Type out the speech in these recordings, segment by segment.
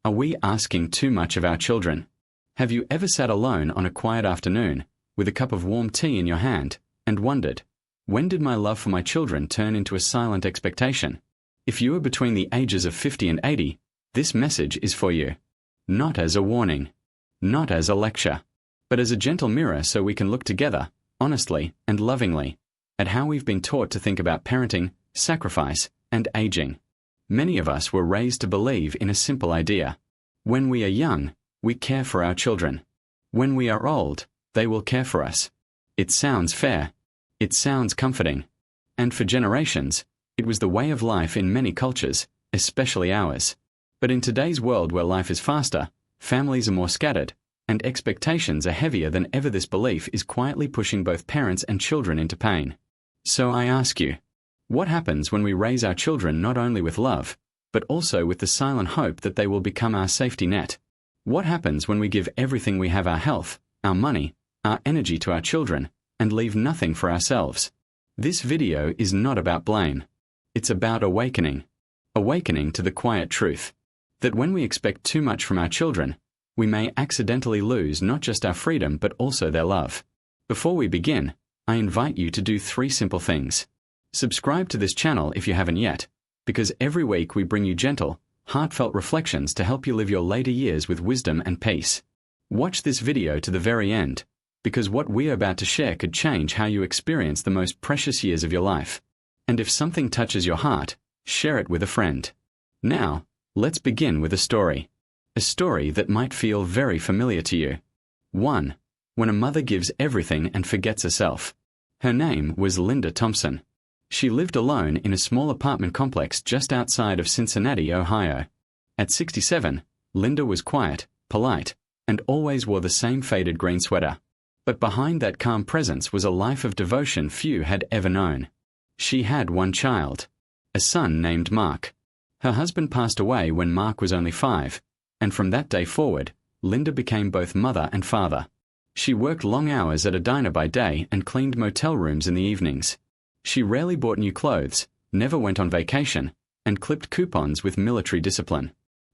Are we asking too much of our children? Have you ever sat alone on a quiet afternoon, with a cup of warm tea in your hand, and wondered, when did my love for my children turn into a silent expectation? If you are between the ages of 50 and 80, this message is for you. Not as a warning, not as a lecture, but as a gentle mirror so we can look together, honestly and lovingly, at how we've been taught to think about parenting, sacrifice, and aging. Many of us were raised to believe in a simple idea. When we are young, we care for our children. When we are old, they will care for us. It sounds fair. It sounds comforting. And for generations, it was the way of life in many cultures, especially ours. But in today's world where life is faster, families are more scattered, and expectations are heavier than ever, this belief is quietly pushing both parents and children into pain. So I ask you, what happens when we raise our children not only with love, but also with the silent hope that they will become our safety net? What happens when we give everything we have, our health, our money, our energy to our children, and leave nothing for ourselves? This video is not about blame. It's about awakening. Awakening to the quiet truth that when we expect too much from our children, we may accidentally lose not just our freedom but also their love. Before we begin, I invite you to do 3 simple things. Subscribe to this channel if you haven't yet, because every week we bring you gentle, heartfelt reflections to help you live your later years with wisdom and peace. Watch this video to the very end, because what we are about to share could change how you experience the most precious years of your life. And if something touches your heart, share it with a friend. Now, let's begin with a story. A story that might feel very familiar to you. 1. When a mother gives everything and forgets herself. Her name was Linda Thompson. She lived alone in a small apartment complex just outside of Cincinnati, Ohio. At 67, Linda was quiet, polite, and always wore the same faded green sweater. But behind that calm presence was a life of devotion few had ever known. She had one child, a son named Mark. Her husband passed away when Mark was only 5, and from that day forward, Linda became both mother and father. She worked long hours at a diner by day and cleaned motel rooms in the evenings. She rarely bought new clothes, never went on vacation, and clipped coupons with military discipline.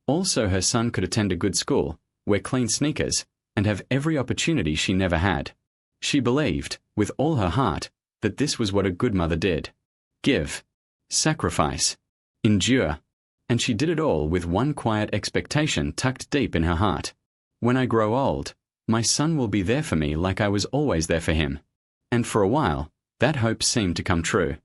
Also, her son could attend a good school, wear clean sneakers, and have every opportunity she never had. She believed, with all her heart, that this was what a good mother did. Give, sacrifice, endure. And she did it all with one quiet expectation tucked deep in her heart. When I grow old, my son will be there for me like I was always there for him. And for a while, that hope seemed to come true.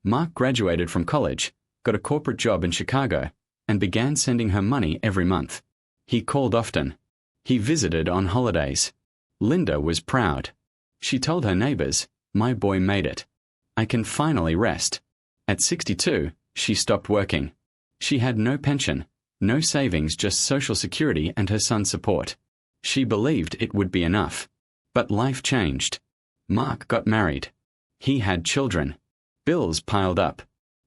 Mark graduated from college, got a corporate job in Chicago, and began sending her money every month. He called often. He visited on holidays. Linda was proud. She told her neighbors, "My boy made it. I can finally rest." At 62, she stopped working. She had no pension, no savings, just Social Security and her son's support. She believed it would be enough. But life changed. Mark got married. He had children. Bills piled up.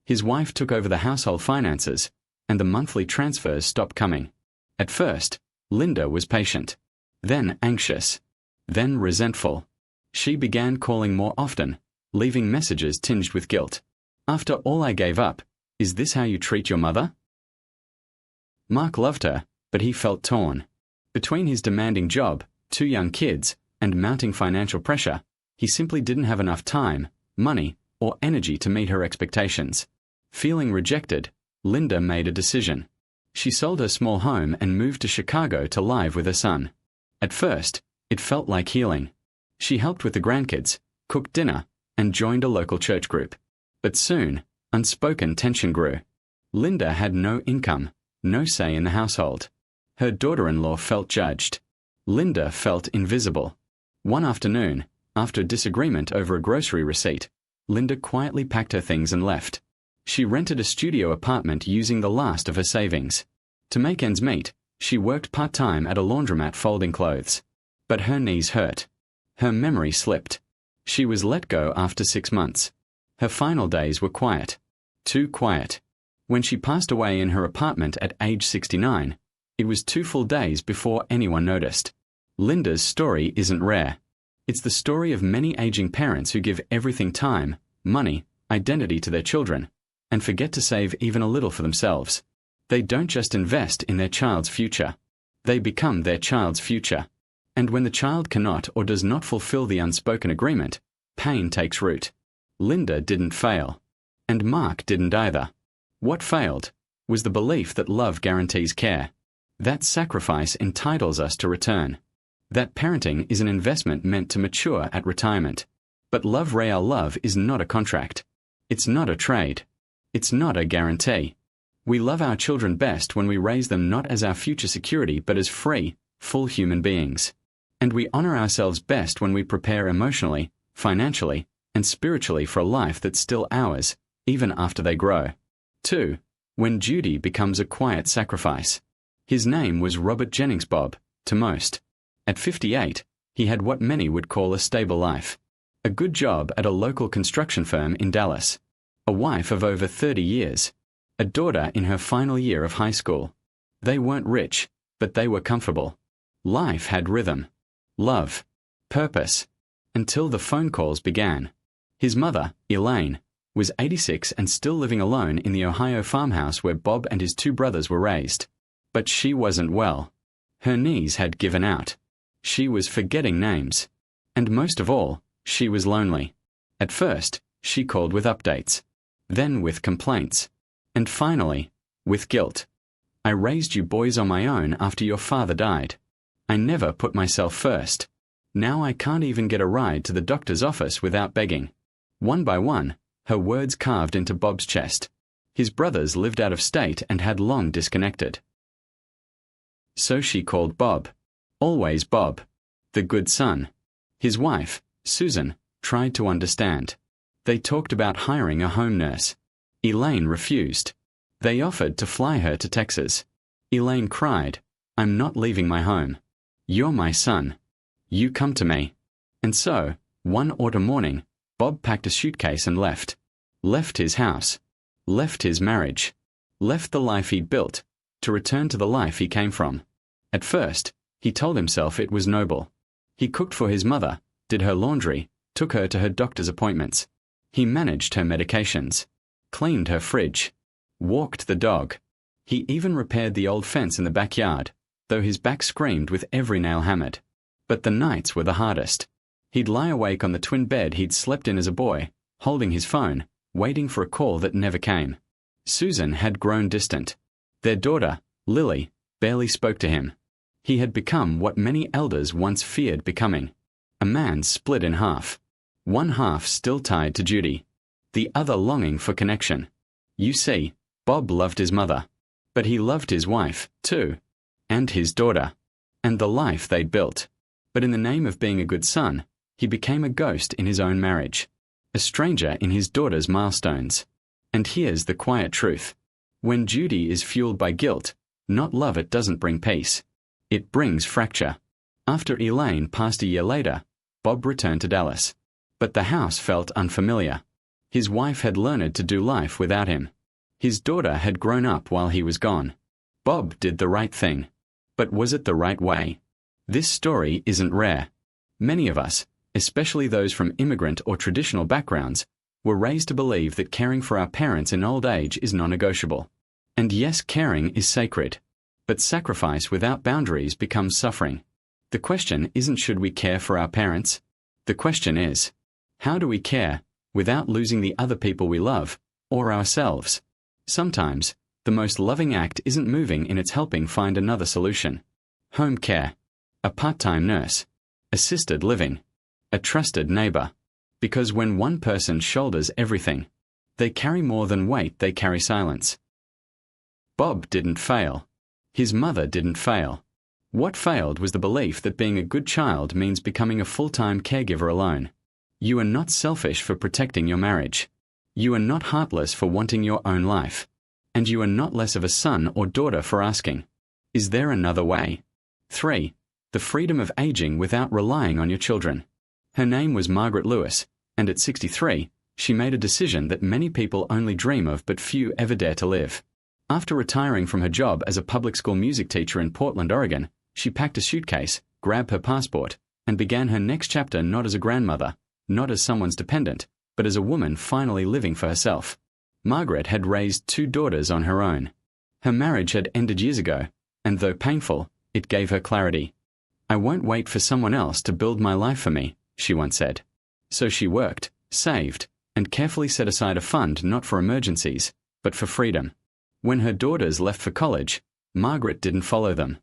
His wife took over the household finances, and the monthly transfers stopped coming. At first, Linda was patient, then anxious, then resentful. She began calling more often, leaving messages tinged with guilt. "After all I gave up, is this how you treat your mother?" Mark loved her, but he felt torn. Between his demanding job, 2 young kids, and mounting financial pressure, he simply didn't have enough time, money, or energy to meet her expectations. Feeling rejected, Linda made a decision. She sold her small home and moved to Chicago to live with her son. At first, it felt like healing. She helped with the grandkids, cooked dinner, and joined a local church group. But soon, unspoken tension grew. Linda had no income, no say in the household. Her daughter-in-law felt judged. Linda felt invisible. One afternoon, after a disagreement over a grocery receipt, Linda quietly packed her things and left. She rented a studio apartment using the last of her savings. To make ends meet, she worked part-time at a laundromat folding clothes. But her knees hurt. Her memory slipped. She was let go after 6 months. Her final days were quiet. Too quiet. When she passed away in her apartment at age 69, it was 2 full days before anyone noticed. Linda's story isn't rare. It's the story of many aging parents who give everything: time, money, identity to their children, and forget to save even a little for themselves. They don't just invest in their child's future. They become their child's future. And when the child cannot or does not fulfill the unspoken agreement, pain takes root. Linda didn't fail. And Mark didn't either. What failed was the belief that love guarantees care. That sacrifice entitles us to return. That parenting is an investment meant to mature at retirement. But love real love is not a contract. It's not a trade. It's not a guarantee. We love our children best when we raise them not as our future security but as free, full human beings. And we honor ourselves best when we prepare emotionally, financially, and spiritually for a life that's still ours, even after they grow. 2. When duty becomes a quiet sacrifice. His name was Robert Jennings Bob, to most. At 58, he had what many would call a stable life. A good job at a local construction firm in Dallas. A wife of over 30 years. A daughter in her final year of high school. They weren't rich, but they were comfortable. Life had rhythm. Love. Purpose. Until the phone calls began. His mother, Elaine, was 86 and still living alone in the Ohio farmhouse where Bob and his 2 brothers were raised. But she wasn't well. Her knees had given out. She was forgetting names. And most of all, she was lonely. At first, she called with updates. Then with complaints. And finally, with guilt. I raised you boys on my own after your father died. I never put myself first. Now I can't even get a ride to the doctor's office without begging. One by one, her words carved into Bob's chest. His brothers lived out of state and had long disconnected. So she called Bob. Always Bob. The good son. His wife, Susan, tried to understand. They talked about hiring a home nurse. Elaine refused. They offered to fly her to Texas. Elaine cried, "I'm not leaving my home. You're my son. You come to me." And so, one autumn morning, Bob packed a suitcase and left. Left his house. Left his marriage. Left the life he'd built, to return to the life he came from. At first, he told himself it was noble. He cooked for his mother, did her laundry, took her to her doctor's appointments. He managed her medications, cleaned her fridge, walked the dog. He even repaired the old fence in the backyard, though his back screamed with every nail hammered. But the nights were the hardest. He'd lie awake on the twin bed he'd slept in as a boy, holding his phone, waiting for a call that never came. Susan had grown distant. Their daughter, Lily, barely spoke to him. He had become what many elders once feared becoming. A man split in half. One half still tied to duty. The other longing for connection. You see, Bob loved his mother. But he loved his wife, too. And his daughter. And the life they'd built. But in the name of being a good son, he became a ghost in his own marriage. A stranger in his daughter's milestones. And here's the quiet truth. When duty is fueled by guilt, not love, it doesn't bring peace. It brings fracture. After Elaine passed a year later, Bob returned to Dallas. But the house felt unfamiliar. His wife had learned to do life without him. His daughter had grown up while he was gone. Bob did the right thing. But was it the right way? This story isn't rare. Many of us, especially those from immigrant or traditional backgrounds, were raised to believe that caring for our parents in old age is non-negotiable. And yes, caring is sacred. But sacrifice without boundaries becomes suffering. The question isn't should we care for our parents? The question is, how do we care without losing the other people we love, or ourselves? Sometimes, the most loving act isn't moving in its helping find another solution. Home care. A part-time nurse. Assisted living. A trusted neighbor. Because when one person shoulders everything, they carry more than weight, they carry silence. Bob didn't fail. His mother didn't fail. What failed was the belief that being a good child means becoming a full-time caregiver alone. You are not selfish for protecting your marriage. You are not heartless for wanting your own life. And you are not less of a son or daughter for asking, is there another way? 3. The freedom of aging without relying on your children. Her name was Margaret Lewis, and at 63, she made a decision that many people only dream of but few ever dare to live. After retiring from her job as a public school music teacher in Portland, Oregon, she packed a suitcase, grabbed her passport, and began her next chapter not as a grandmother, not as someone's dependent, but as a woman finally living for herself. Margaret had raised 2 daughters on her own. Her marriage had ended years ago, and though painful, it gave her clarity. "I won't wait for someone else to build my life for me," she once said. So she worked, saved, and carefully set aside a fund not for emergencies, but for freedom. When her daughters left for college, Margaret didn't follow them.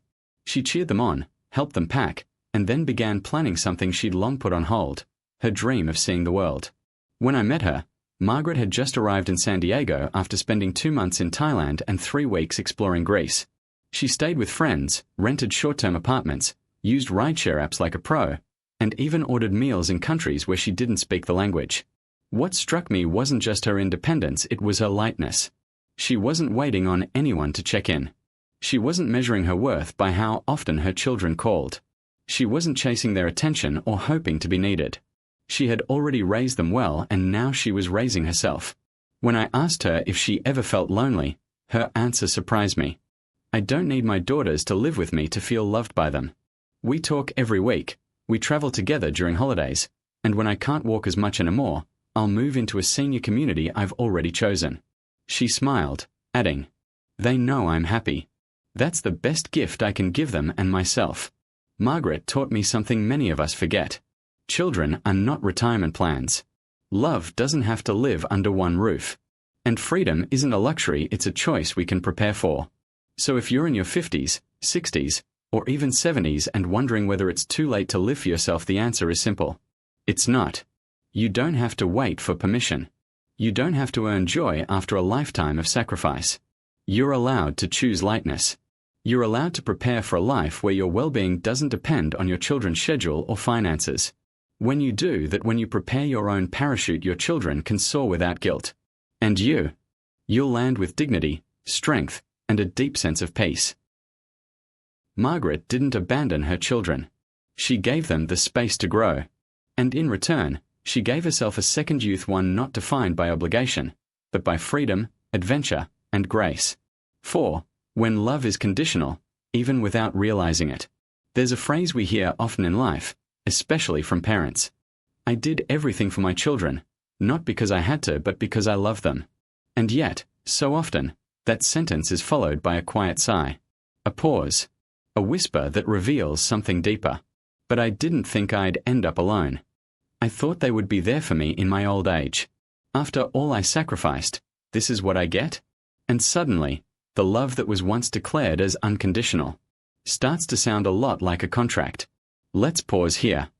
She cheered them on, helped them pack, and then began planning something she'd long put on hold, her dream of seeing the world. When I met her, Margaret had just arrived in San Diego after spending 2 months in Thailand and 3 weeks exploring Greece. She stayed with friends, rented short-term apartments, used rideshare apps like a pro, and even ordered meals in countries where she didn't speak the language. What struck me wasn't just her independence, it was her lightness. She wasn't waiting on anyone to check in. She wasn't measuring her worth by how often her children called. She wasn't chasing their attention or hoping to be needed. She had already raised them well, and now she was raising herself. When I asked her if she ever felt lonely, her answer surprised me. "I don't need my daughters to live with me to feel loved by them. We talk every week, we travel together during holidays, and when I can't walk as much anymore, I'll move into a senior community I've already chosen." She smiled, adding, "They know I'm happy. That's the best gift I can give them and myself." Margaret taught me something many of us forget. Children are not retirement plans. Love doesn't have to live under one roof. And freedom isn't a luxury, it's a choice we can prepare for. So if you're in your 50s, 60s, or even 70s and wondering whether it's too late to live for yourself, the answer is simple. It's not. You don't have to wait for permission. You don't have to earn joy after a lifetime of sacrifice. You're allowed to choose lightness. You're allowed to prepare for a life where your well-being doesn't depend on your children's schedule or finances. When you do that, when you prepare your own parachute, your children can soar without guilt. And you'll land with dignity, strength, and a deep sense of peace. Margaret didn't abandon her children. She gave them the space to grow. And in return, she gave herself a second youth, one not defined by obligation, but by freedom, adventure, and grace. For, when love is conditional, even without realizing it, there's a phrase we hear often in life, especially from parents. "I did everything for my children, not because I had to, but because I love them." And yet, so often, that sentence is followed by a quiet sigh, a pause, a whisper that reveals something deeper. "But I didn't think I'd end up alone. I thought they would be there for me in my old age. After all I sacrificed, this is what I get?" And suddenly, the love that was once declared as unconditional starts to sound a lot like a contract. Let's pause here.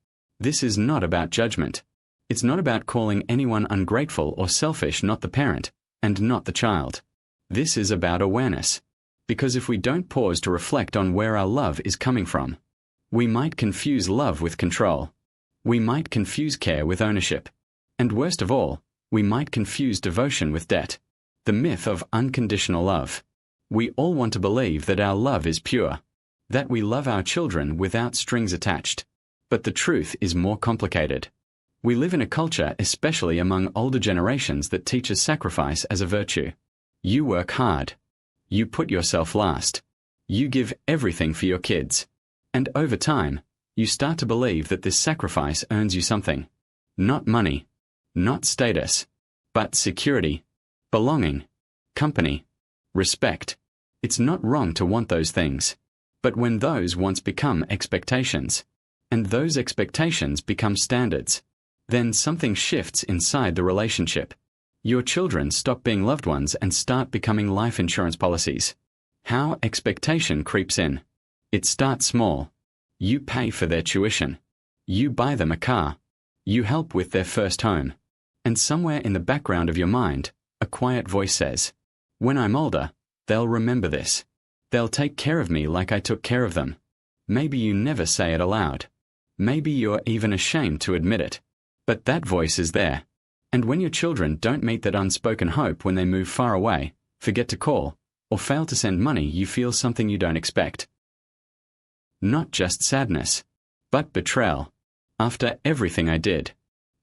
This is not about judgment. It's not about calling anyone ungrateful or selfish, not the parent, and not the child. This is about awareness. Because if we don't pause to reflect on where our love is coming from, we might confuse love with control. We might confuse care with ownership. And worst of all, we might confuse devotion with debt. The myth of unconditional love. We all want to believe that our love is pure, that we love our children without strings attached. But the truth is more complicated. We live in a culture, especially among older generations, that teaches sacrifice as a virtue. You work hard. You put yourself last. You give everything for your kids. And over time, you start to believe that this sacrifice earns you something. Not money, not status, but security, belonging, company, respect. It's not wrong to want those things. But when those wants become expectations, and those expectations become standards, then something shifts inside the relationship. Your children stop being loved ones and start becoming life insurance policies. How expectation creeps in. It starts small. You pay for their tuition. You buy them a car. You help with their first home. And somewhere in the background of your mind, a quiet voice says, "When I'm older, they'll remember this. They'll take care of me like I took care of them." Maybe you never say it aloud. Maybe you're even ashamed to admit it. But that voice is there. And when your children don't meet that unspoken hope, when they move far away, forget to call, or fail to send money, you feel something you don't expect. Not just sadness, but betrayal. After everything I did,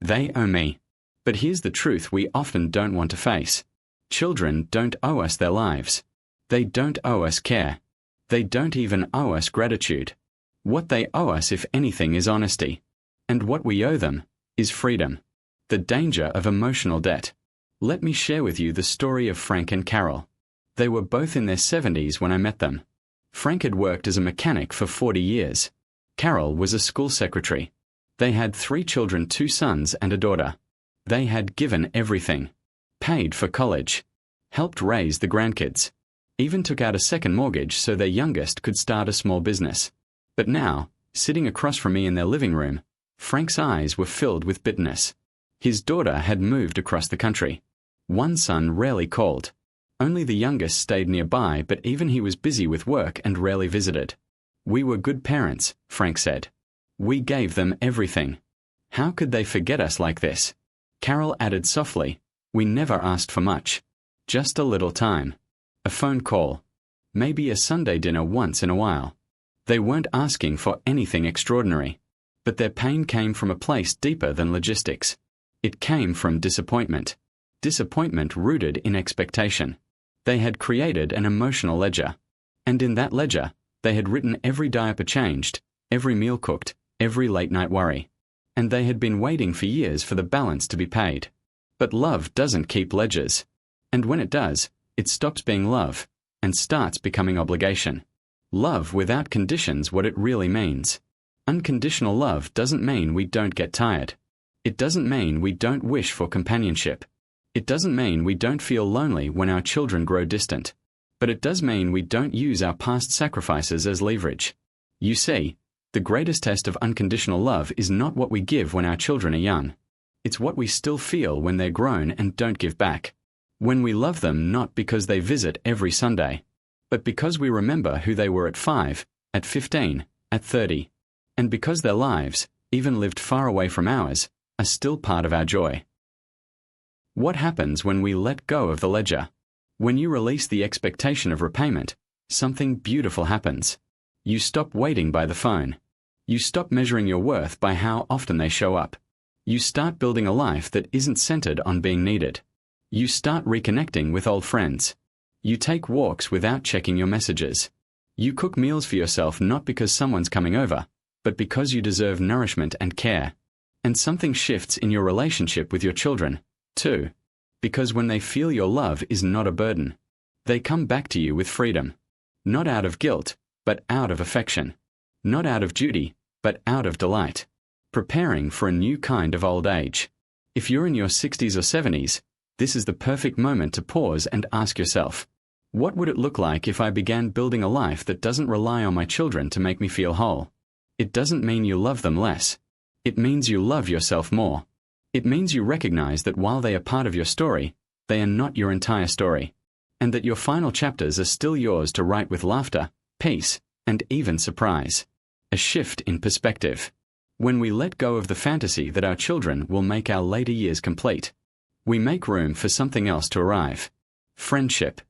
they owe me. But here's the truth we often don't want to face. Children don't owe us their lives. They don't owe us care. They don't even owe us gratitude. What they owe us, if anything, is honesty. And what we owe them is freedom. The danger of emotional debt. Let me share with you the story of Frank and Carol. They were both in their 70s when I met them. Frank had worked as a mechanic for 40 years. Carol was a school secretary. They had 3 children, 2 sons and a daughter. They had given everything. Paid for college. Helped raise the grandkids. Even took out a second mortgage so their youngest could start a small business. But now, sitting across from me in their living room, Frank's eyes were filled with bitterness. His daughter had moved across the country. One son rarely called. Only the youngest stayed nearby, but even he was busy with work and rarely visited. We were good parents, Frank said. We gave them everything. How could they forget us like this? Carol added softly, we never asked for much. Just a little time. A phone call. Maybe a Sunday dinner once in a while. They weren't asking for anything extraordinary. But their pain came from a place deeper than logistics. It came from disappointment. Disappointment rooted in expectation. They had created an emotional ledger. And in that ledger, they had written every diaper changed, every meal cooked, every late-night worry. And they had been waiting for years for the balance to be paid. But love doesn't keep ledgers. And when it does, it stops being love and starts becoming obligation. Love without conditions what it really means. Unconditional love doesn't mean we don't get tired. It doesn't mean we don't wish for companionship. It doesn't mean we don't feel lonely when our children grow distant. But it does mean we don't use our past sacrifices as leverage. You see, the greatest test of unconditional love is not what we give when our children are young. It's what we still feel when they're grown and don't give back. When we love them not because they visit every Sunday, but because we remember who they were at 5, at 15, at 30, and because their lives, even lived far away from ours, are still part of our joy. What happens when we let go of the ledger? When you release the expectation of repayment, something beautiful happens. You stop waiting by the phone. You stop measuring your worth by how often they show up. You start building a life that isn't centered on being needed. You start reconnecting with old friends. You take walks without checking your messages. You cook meals for yourself not because someone's coming over, but because you deserve nourishment and care. And something shifts in your relationship with your children, too. Because when they feel your love is not a burden, they come back to you with freedom. Not out of guilt, but out of affection. Not out of duty, but out of delight. Preparing for a new kind of old age. If you're in your 60s or 70s, this is the perfect moment to pause and ask yourself, what would it look like if I began building a life that doesn't rely on my children to make me feel whole? It doesn't mean you love them less. It means you love yourself more. It means you recognize that while they are part of your story, they are not your entire story, and that your final chapters are still yours to write with laughter, peace, and even surprise. A shift in perspective. When we let go of the fantasy that our children will make our later years complete, we make room for something else to arrive. Friendship,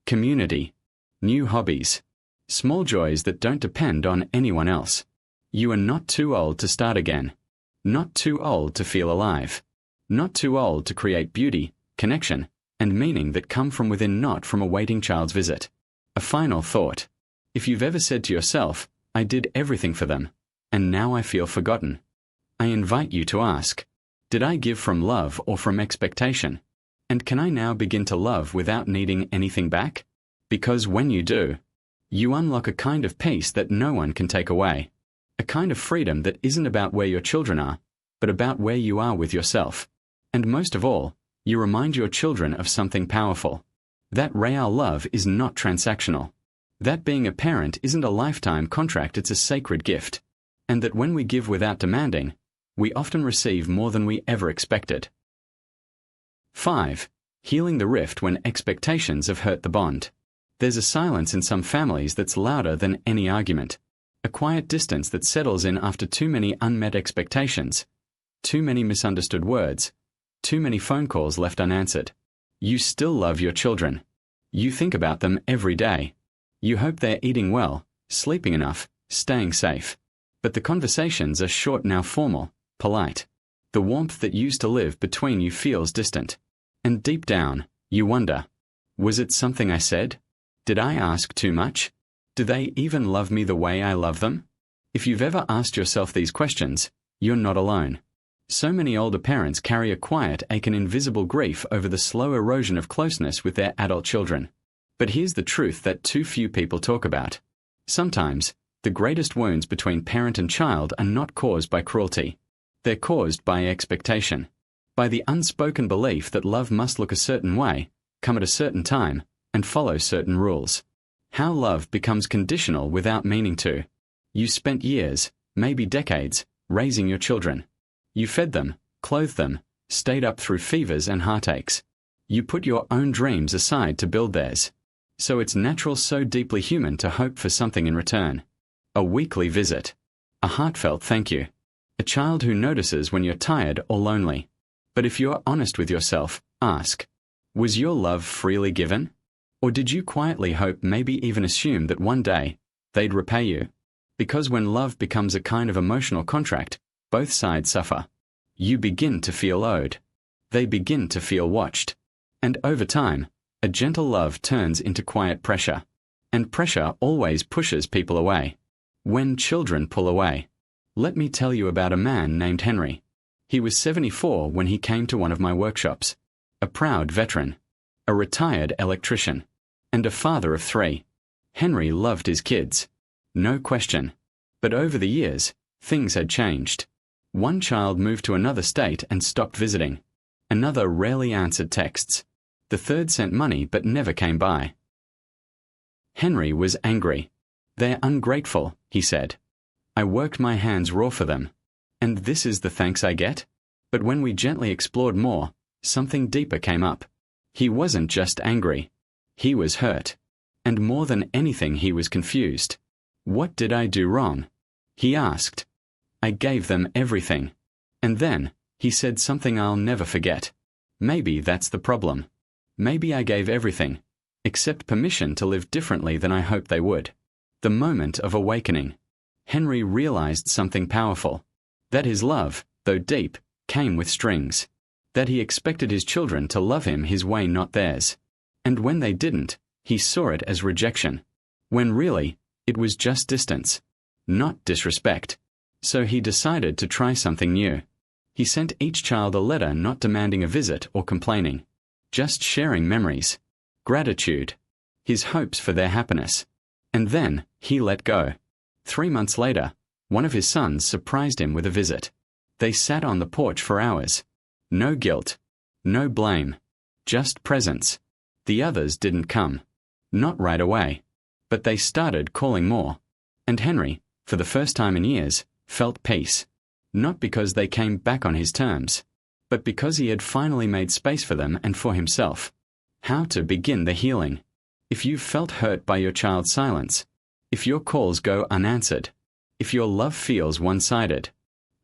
community, new hobbies, small joys that don't depend on anyone else. You are not too old to start again. Not too old to feel alive. Not too old to create beauty, connection, and meaning that come from within, not from a waiting child's visit. A final thought. If you've ever said to yourself, I did everything for them, and now I feel forgotten, I invite you to ask, did I give from love or from expectation? And can I now begin to love without needing anything back? Because when you do, you unlock a kind of peace that no one can take away. A kind of freedom that isn't about where your children are, but about where you are with yourself. And most of all, you remind your children of something powerful. That real love is not transactional. That being a parent isn't a lifetime contract, it's a sacred gift. And that when we give without demanding, we often receive more than we ever expected. 5. Healing the rift when expectations have hurt the bond. There's a silence in some families that's louder than any argument. A quiet distance that settles in after too many unmet expectations, too many misunderstood words, too many phone calls left unanswered. You still love your children. You think about them every day. You hope they're eating well, sleeping enough, staying safe. But the conversations are short, now formal, polite. The warmth that used to live between you feels distant. And deep down, you wonder, was it something I said? Did I ask too much? Do they even love me the way I love them? If you've ever asked yourself these questions, you're not alone. So many older parents carry a quiet ache and invisible grief over the slow erosion of closeness with their adult children. But here's the truth that too few people talk about. Sometimes, the greatest wounds between parent and child are not caused by cruelty. They're caused by expectation, by the unspoken belief that love must look a certain way, come at a certain time, and follow certain rules. How love becomes conditional without meaning to. You spent years, maybe decades, raising your children. You fed them, clothed them, stayed up through fevers and heartaches. You put your own dreams aside to build theirs. So it's natural, so deeply human, to hope for something in return. A weekly visit. A heartfelt thank you. A child who notices when you're tired or lonely. But if you're honest with yourself, ask, was your love freely given? Or did you quietly hope, maybe even assume, that one day they'd repay you? Because when love becomes a kind of emotional contract, both sides suffer. You begin to feel owed. They begin to feel watched. And over time, a gentle love turns into quiet pressure. And pressure always pushes people away. When children pull away. Let me tell you about a man named Henry. He was 74 when he came to one of my workshops. A proud veteran. A retired electrician. And a father of 3. Henry loved his kids. No question. But over the years, things had changed. One child moved to another state and stopped visiting. Another rarely answered texts. The third sent money but never came by. Henry was angry. They're ungrateful, he said. I worked my hands raw for them. And this is the thanks I get? But when we gently explored more, something deeper came up. He wasn't just angry. He was hurt. And more than anything, he was confused. What did I do wrong? He asked. I gave them everything. And then, he said something I'll never forget. Maybe that's the problem. Maybe I gave everything, except permission to live differently than I hoped they would. The moment of awakening. Henry realized something powerful. That his love, though deep, came with strings. That he expected his children to love him his way, not theirs. And when they didn't, he saw it as rejection. When really, it was just distance. Not disrespect. So he decided to try something new. He sent each child a letter, not demanding a visit or complaining. Just sharing memories. Gratitude. His hopes for their happiness. And then, he let go. 3 months later, one of his sons surprised him with a visit. They sat on the porch for hours. No guilt. No blame. Just presence. The others didn't come. Not right away. But they started calling more. And Henry, for the first time in years, felt peace. Not because they came back on his terms, but because he had finally made space for them and for himself. How to begin the healing. If you've felt hurt by your child's silence, if your calls go unanswered, if your love feels one-sided,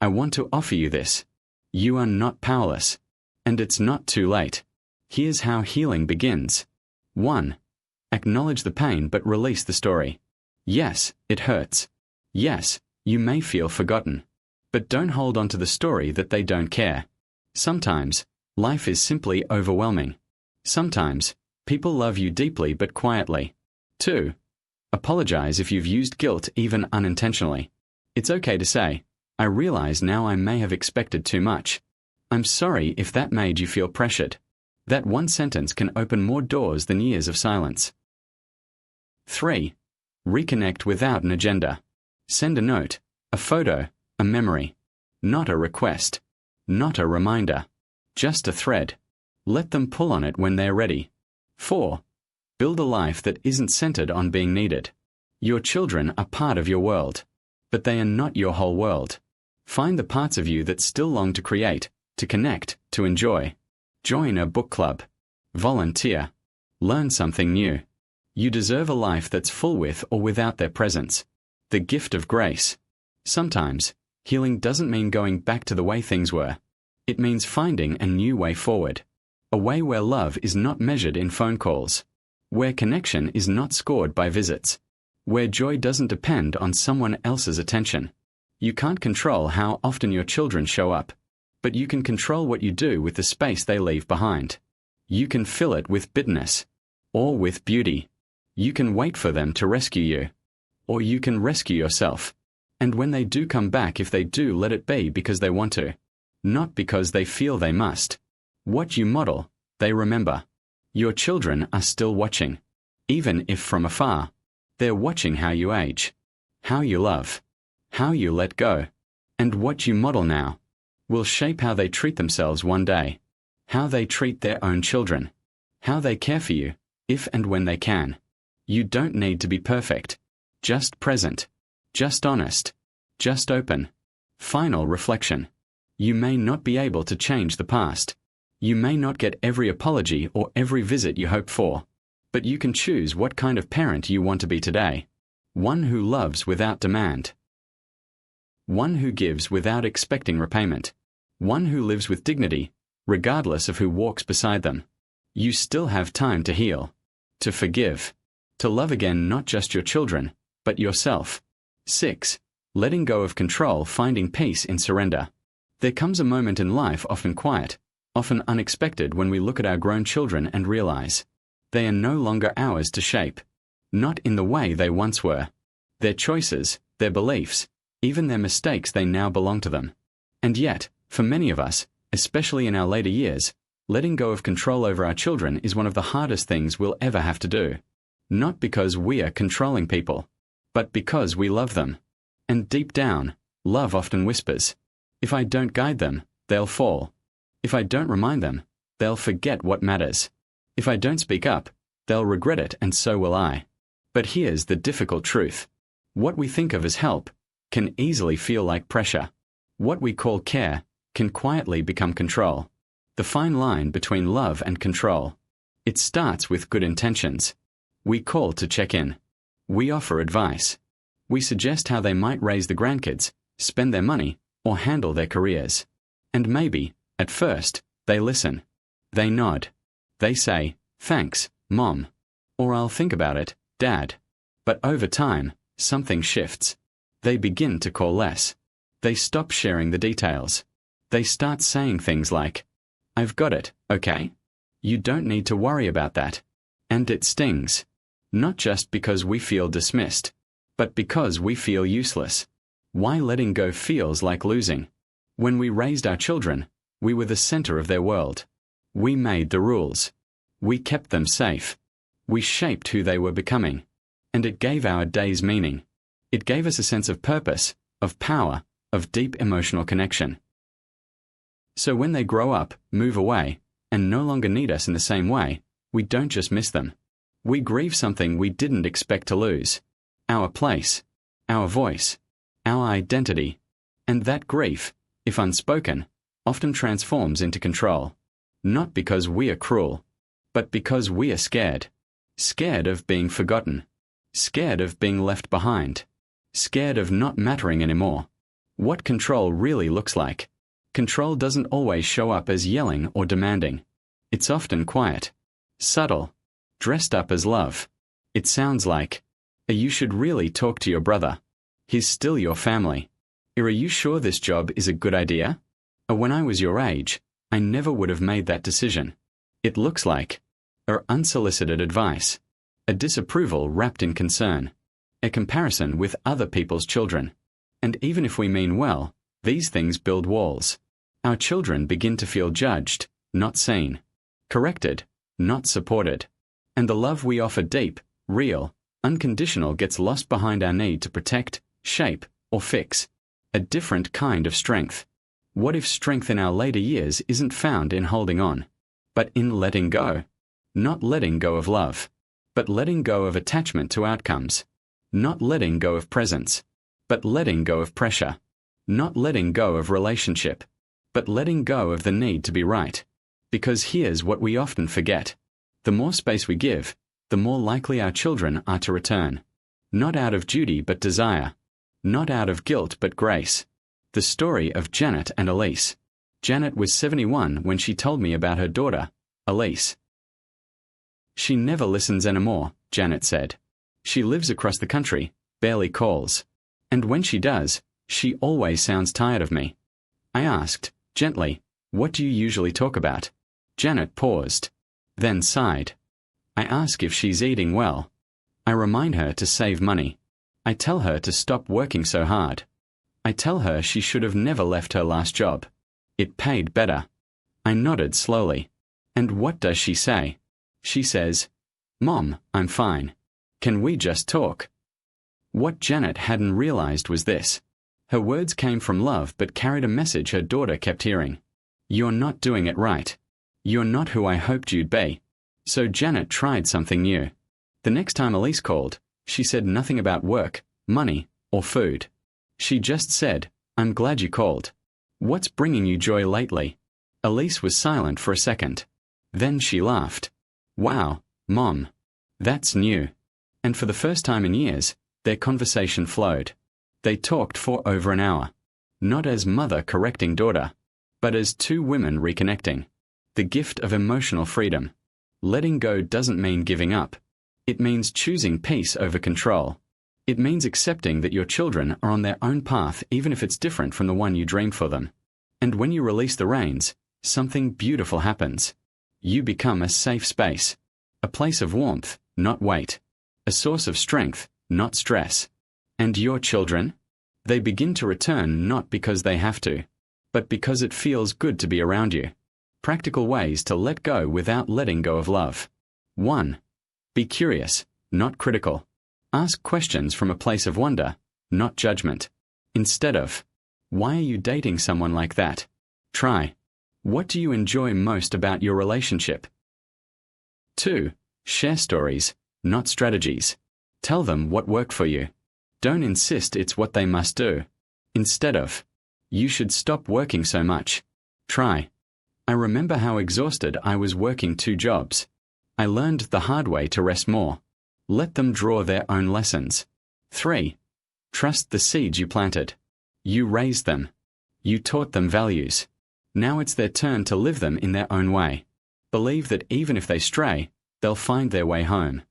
I want to offer you this. You are not powerless. And it's not too late. Here's how healing begins. 1. Acknowledge the pain but release the story. Yes, it hurts. Yes, you may feel forgotten. But don't hold on to the story that they don't care. Sometimes, life is simply overwhelming. Sometimes, people love you deeply but quietly. 2. Apologize if you've used guilt even unintentionally. It's okay to say, I realize now I may have expected too much. I'm sorry if that made you feel pressured. That one sentence can open more doors than years of silence. 3. Reconnect without an agenda. Send a note, a photo, a memory. Not a request. Not a reminder. Just a thread. Let them pull on it when they're ready. 4. Build a life that isn't centered on being needed. Your children are part of your world, but they are not your whole world. Find the parts of you that still long to create, to connect, to enjoy. Join a book club. Volunteer. Learn something new. You deserve a life that's full with or without their presence. The gift of grace. Sometimes, healing doesn't mean going back to the way things were. It means finding a new way forward. A way where love is not measured in phone calls. Where connection is not scored by visits. Where joy doesn't depend on someone else's attention. You can't control how often your children show up, but you can control what you do with the space they leave behind. You can fill it with bitterness, or with beauty. You can wait for them to rescue you, or you can rescue yourself. And when they do come back, if they do, let it be because they want to, not because they feel they must. What you model, they remember. Your children are still watching. even if from afar. They're watching how you age, how you love, how you let go, and what you model now will shape how they treat themselves one day, how they treat their own children, how they care for you, if and when they can. You don't need to be perfect, just present, just honest, just open. Final reflection. You may not be able to change the past. You may not get every apology or every visit you hope for, but you can choose what kind of parent you want to be today. One who loves without demand. One who gives without expecting repayment. One who lives with dignity, regardless of who walks beside them. You still have time to heal, to forgive, to love again, not just your children, but yourself. 6. Letting go of control, finding peace in surrender. There comes a moment in life, often quiet, often unexpected, when we look at our grown children and realize they are no longer ours to shape, not in the way they once were. Their choices, their beliefs, even their mistakes, they now belong to them. And yet, for many of us, especially in our later years, letting go of control over our children is one of the hardest things we'll ever have to do. Not because we are controlling people, but because we love them. And deep down, love often whispers, if I don't guide them, they'll fall. If I don't remind them, they'll forget what matters. If I don't speak up, they'll regret it, and so will I. But here's the difficult truth. What we think of as help can easily feel like pressure. What we call care can quietly become control. The fine line between love and control. It starts with good intentions. We call to check in. We offer advice. We suggest how they might raise the grandkids, spend their money, or handle their careers. And maybe, at first, they listen. They nod. They say, thanks, Mom. Or I'll think about it, Dad. But over time, something shifts. They begin to call less. They stop sharing the details. They start saying things like, I've got it, okay? You don't need to worry about that. And it stings. Not just because we feel dismissed, but because we feel useless. Why letting go feels like losing. When we raised our children, we were the center of their world. We made the rules. We kept them safe. We shaped who they were becoming. And it gave our days meaning. It gave us a sense of purpose, of power, of deep emotional connection. So when they grow up, move away, and no longer need us in the same way, we don't just miss them. We grieve something we didn't expect to lose. Our place, our voice, our identity. And that grief, if unspoken, often transforms into control. Not because we are cruel, but because we are scared. Scared of being forgotten. Scared of being left behind. Scared of not mattering anymore. What control really looks like. Control doesn't always show up as yelling or demanding. It's often quiet, subtle, dressed up as love. It sounds like, you should really talk to your brother. He's still your family. Are you sure this job is a good idea? When I was your age, I never would have made that decision. It looks like unsolicited advice, a disapproval wrapped in concern, a comparison with other people's children. And even if we mean well, these things build walls. Our children begin to feel judged, not seen, corrected, not supported. And the love we offer, deep, real, unconditional, gets lost behind our need to protect, shape, or fix. A different kind of strength. What if strength in our later years isn't found in holding on, but in letting go? Not letting go of love, but letting go of attachment to outcomes. Not letting go of presence, but letting go of pressure. Not letting go of relationship, but letting go of the need to be right. Because here's what we often forget. The more space we give, the more likely our children are to return. Not out of duty but desire. Not out of guilt but grace. The story of Janet and Elise. Janet was 71 when she told me about her daughter, Elise. She never listens anymore, Janet said. She lives across the country, barely calls. And when she does, she always sounds tired of me. I asked, gently, what do you usually talk about? Janet paused, then sighed. I ask if she's eating well. I remind her to save money. I tell her to stop working so hard. I tell her she should have never left her last job. It paid better. I nodded slowly. And what does she say? She says, Mom, I'm fine. Can we just talk? What Janet hadn't realized was this. Her words came from love but carried a message her daughter kept hearing. You're not doing it right. You're not who I hoped you'd be. So Janet tried something new. The next time Elise called, she said nothing about work, money, or food. She just said, I'm glad you called. What's bringing you joy lately? Elise was silent for a second. Then she laughed. Wow, Mom. That's new. And for the first time in years, their conversation flowed. They talked for over an hour. Not as mother correcting daughter, but as two women reconnecting. The gift of emotional freedom. Letting go doesn't mean giving up. It means choosing peace over control. It means accepting that your children are on their own path even if it's different from the one you dreamed for them. And when you release the reins, something beautiful happens. You become a safe space. A place of warmth, not weight. A source of strength, not stress. And your children? They begin to return not because they have to, but because it feels good to be around you. Practical ways to let go without letting go of love. 1. Be curious, not critical. Ask questions from a place of wonder, not judgment. Instead of, why are you dating someone like that? Try, what do you enjoy most about your relationship? 2. Share stories, not strategies. Tell them what worked for you. Don't insist it's what they must do. Instead of, you should stop working so much. Try, I remember how exhausted I was working 2 jobs. I learned the hard way to rest more. Let them draw their own lessons. 3. Trust the seeds you planted. You raised them. You taught them values. Now it's their turn to live them in their own way. Believe that even if they stray, they'll find their way home.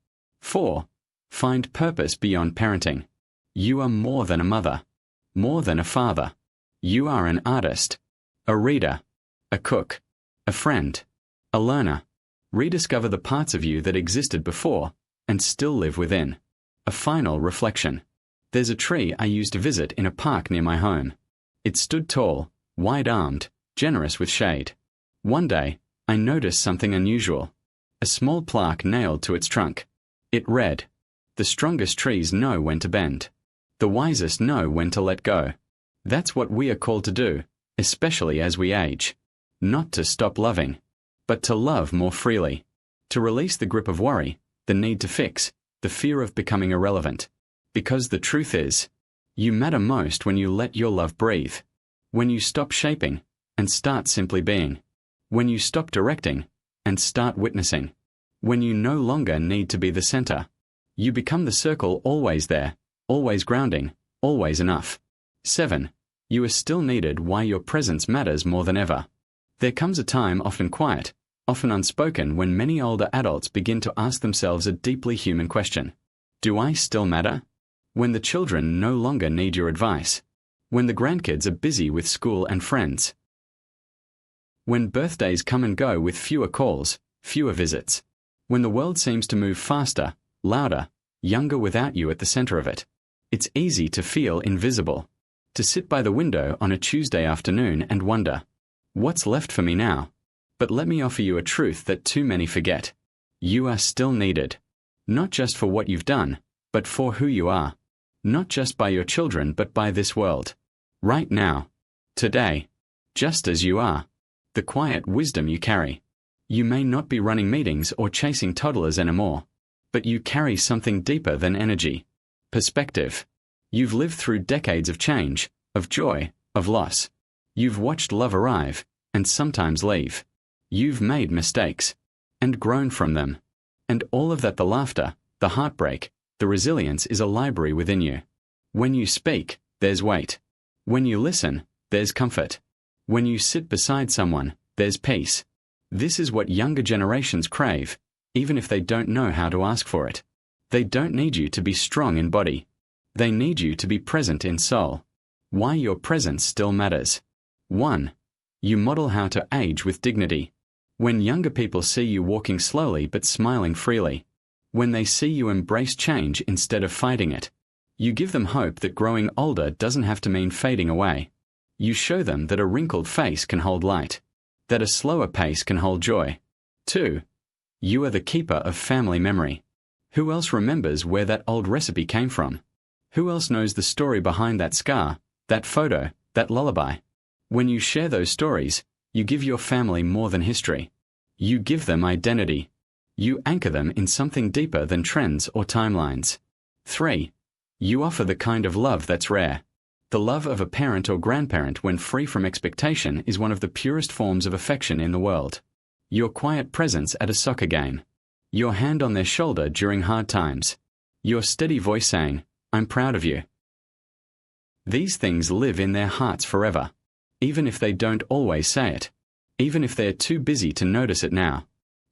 4. Find purpose beyond parenting. You are more than a mother. More than a father. You are an artist. A reader. A cook. A friend. A learner. Rediscover the parts of you that existed before and still live within. A final reflection. There's a tree I used to visit in a park near my home. It stood tall, wide-armed, generous with shade. One day, I noticed something unusual. A small plaque nailed to its trunk. It read, "The strongest trees know when to bend. The wisest know when to let go." That's what we are called to do, especially as we age. Not to stop loving, but to love more freely. To release the grip of worry, the need to fix, the fear of becoming irrelevant. Because the truth is, you matter most when you let your love breathe. When you stop shaping and start simply being. When you stop directing and start witnessing. When you no longer need to be the center. You become the circle always there, always grounding, always enough. 7. You are still needed why your presence matters more than ever. There comes a time often quiet, often unspoken when many older adults begin to ask themselves a deeply human question. Do I still matter? When the children no longer need your advice. When the grandkids are busy with school and friends. When birthdays come and go with fewer calls, fewer visits. When the world seems to move faster, louder, younger without you at the center of it. It's easy to feel invisible. To sit by the window on a Tuesday afternoon and wonder, what's left for me now? But let me offer you a truth that too many forget. You are still needed. Not just for what you've done, but for who you are. Not just by your children, but by this world. Right now. Today. Just as you are. The quiet wisdom you carry. You may not be running meetings or chasing toddlers anymore, but you carry something deeper than energy. Perspective. You've lived through decades of change, of joy, of loss. You've watched love arrive, and sometimes leave. You've made mistakes, and grown from them. And all of that, the laughter, the heartbreak, the resilience, is a library within you. When you speak, there's weight. When you listen, there's comfort. When you sit beside someone, there's peace. This is what younger generations crave, even if they don't know how to ask for it. They don't need you to be strong in body. They need you to be present in soul. Why your presence still matters. 1. You model how to age with dignity. When younger people see you walking slowly but smiling freely. When they see you embrace change instead of fighting it. You give them hope that growing older doesn't have to mean fading away. You show them that a wrinkled face can hold light. That a slower pace can hold joy. 2. You are the keeper of family memory. Who else remembers where that old recipe came from? Who else knows the story behind that scar, that photo, that lullaby? When you share those stories, you give your family more than history. You give them identity. You anchor them in something deeper than trends or timelines. 3. You offer the kind of love that's rare. The love of a parent or grandparent when free from expectation is one of the purest forms of affection in the world. Your quiet presence at a soccer game. Your hand on their shoulder during hard times. Your steady voice saying, "I'm proud of you." These things live in their hearts forever, even if they don't always say it. Even if they're too busy to notice it now.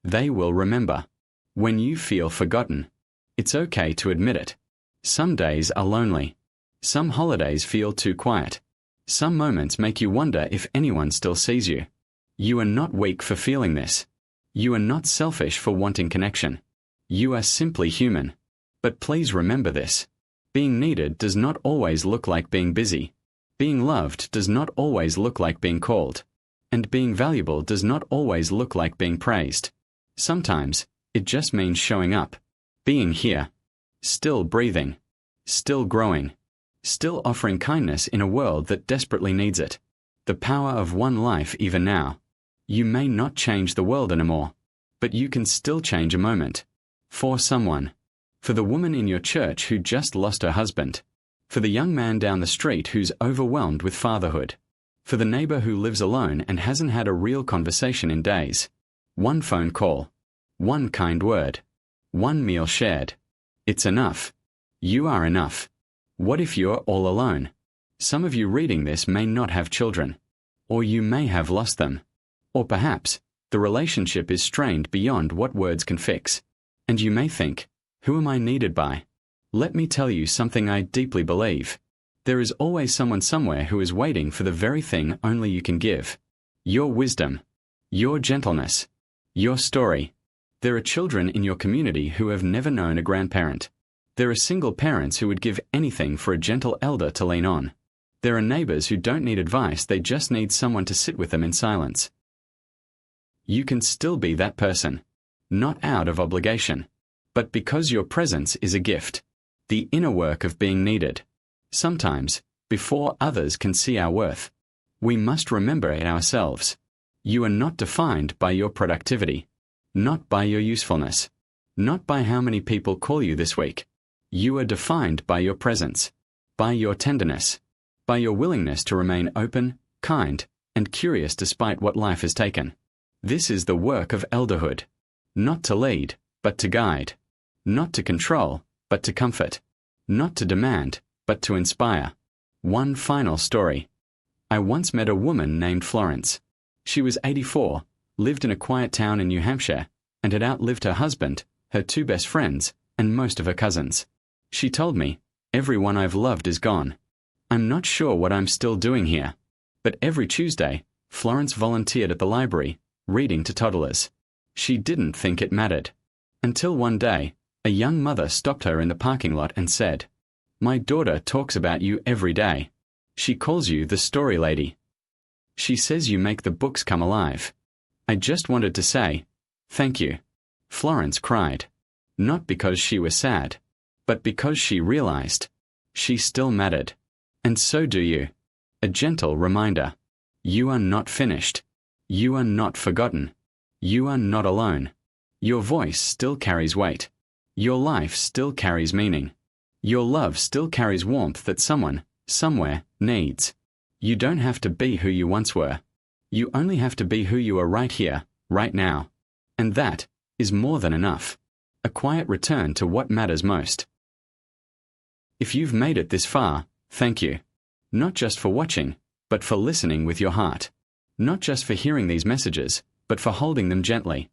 They will remember. When you feel forgotten, it's okay to admit it. Some days are lonely. Some holidays feel too quiet. Some moments make you wonder if anyone still sees you. You are not weak for feeling this. You are not selfish for wanting connection. You are simply human. But please remember this. Being needed does not always look like being busy. Being loved does not always look like being called. And being valuable does not always look like being praised. Sometimes, it just means showing up, being here, still breathing, still growing, still offering kindness in a world that desperately needs it. The power of one life even now. You may not change the world anymore, but you can still change a moment. For someone. For the woman in your church who just lost her husband. For the young man down the street who's overwhelmed with fatherhood. For the neighbor who lives alone and hasn't had a real conversation in days. One phone call. One kind word. One meal shared. It's enough. You are enough. What if you're all alone? Some of you reading this may not have children. Or you may have lost them. Or perhaps, the relationship is strained beyond what words can fix. And you may think, who am I needed by? Let me tell you something I deeply believe. There is always someone somewhere who is waiting for the very thing only you can give. Your wisdom. Your gentleness. Your story. There are children in your community who have never known a grandparent. There are single parents who would give anything for a gentle elder to lean on. There are neighbors who don't need advice, they just need someone to sit with them in silence. You can still be that person. Not out of obligation, but because your presence is a gift. The inner work of being needed. Sometimes, before others can see our worth, we must remember it ourselves. You are not defined by your productivity, not by your usefulness, not by how many people call you this week. You are defined by your presence, by your tenderness, by your willingness to remain open, kind, and curious despite what life has taken. This is the work of elderhood. Not to lead, but to guide. Not to control, but to comfort. Not to demand, but to inspire. One final story. I once met a woman named Florence. She was 84, lived in a quiet town in New Hampshire, and had outlived her husband, her two best friends, and most of her cousins. She told me, "Everyone I've loved is gone. I'm not sure what I'm still doing here." But every Tuesday, Florence volunteered at the library, reading to toddlers. She didn't think it mattered. Until one day, a young mother stopped her in the parking lot and said, "My daughter talks about you every day. She calls you the story lady. She says you make the books come alive. I just wanted to say, thank you." Florence cried. Not because she was sad, but because she realized she still mattered. And so do you. A gentle reminder. You are not finished. You are not forgotten. You are not alone. Your voice still carries weight. Your life still carries meaning. Your love still carries warmth that someone, somewhere, needs. You don't have to be who you once were. You only have to be who you are right here, right now. And that is more than enough. A quiet return to what matters most. If you've made it this far, thank you. Not just for watching, but for listening with your heart. Not just for hearing these messages, but for holding them gently,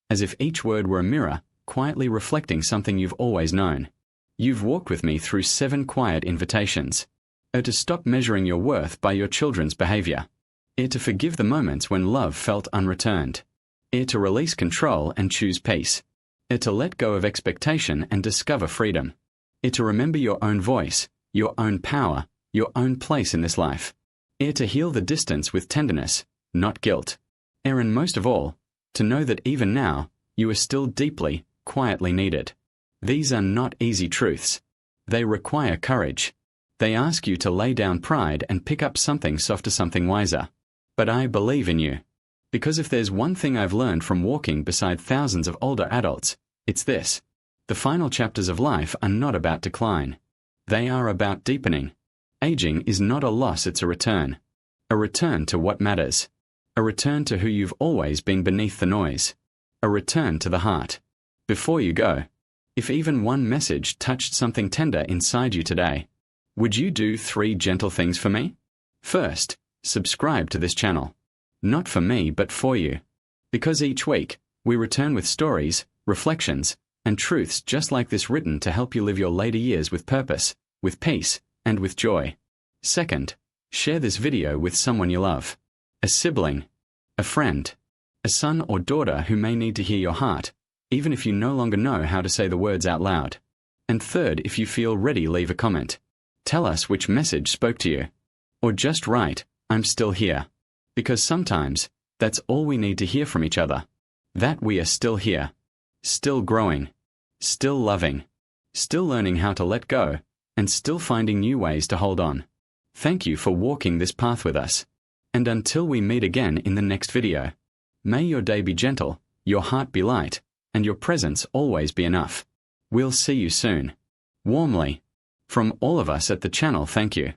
as if each word were a mirror, quietly reflecting something you've always known. You've walked with me through 7 quiet invitations. To stop measuring your worth by your children's behavior. To forgive the moments when love felt unreturned. To release control and choose peace. To let go of expectation and discover freedom. To remember your own voice, your own power, your own place in this life. To heal the distance with tenderness, not guilt. And most of all, to know that even now, you are still deeply, quietly needed. These are not easy truths. They require courage. They ask you to lay down pride and pick up something softer, something wiser. But I believe in you. Because if there's one thing I've learned from walking beside thousands of older adults, it's this. The final chapters of life are not about decline. They are about deepening. Aging is not a loss, it's a return. A return to what matters. A return to who you've always been beneath the noise. A return to the heart. Before you go, if even one message touched something tender inside you today, would you do 3 gentle things for me? First, subscribe to this channel. Not for me, but for you. Because each week, we return with stories, reflections, and truths just like this written to help you live your later years with purpose, with peace, and with joy. Second, share this video with someone you love. A sibling, a friend, a son or daughter who may need to hear your heart, even if you no longer know how to say the words out loud. And third, if you feel ready, leave a comment. Tell us which message spoke to you. Or just write, "I'm still here." Because sometimes, that's all we need to hear from each other. That we are still here. Still growing. Still loving. Still learning how to let go, and still finding new ways to hold on. Thank you for walking this path with us. And until we meet again in the next video, may your day be gentle, your heart be light, and your presence always be enough. We'll see you soon. Warmly. From all of us at the channel, thank you.